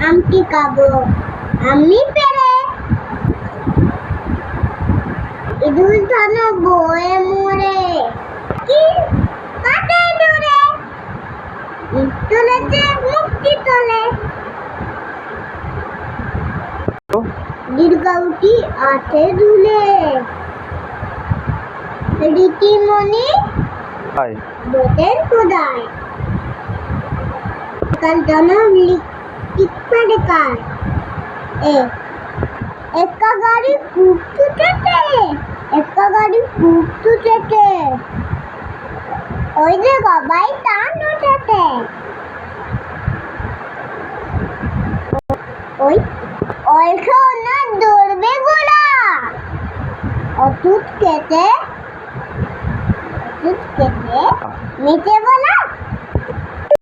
আমটি খাবো আমি পেরে ইঁদুর ছানা বয়ে মরে কি কাটে দূরে তুলেছে মুক্তি তোলে দীর্ঘাউটি আছে দুলে রীতিমণি বোটের কোদায় কাল জনম লিখতে দেখায় একটা গাড়ি খুব ছুটেছে ওই যে গবাই টান উঠেছে ওই সোনা দৌড়বে গোলা অটুট কেটে নিচে বলা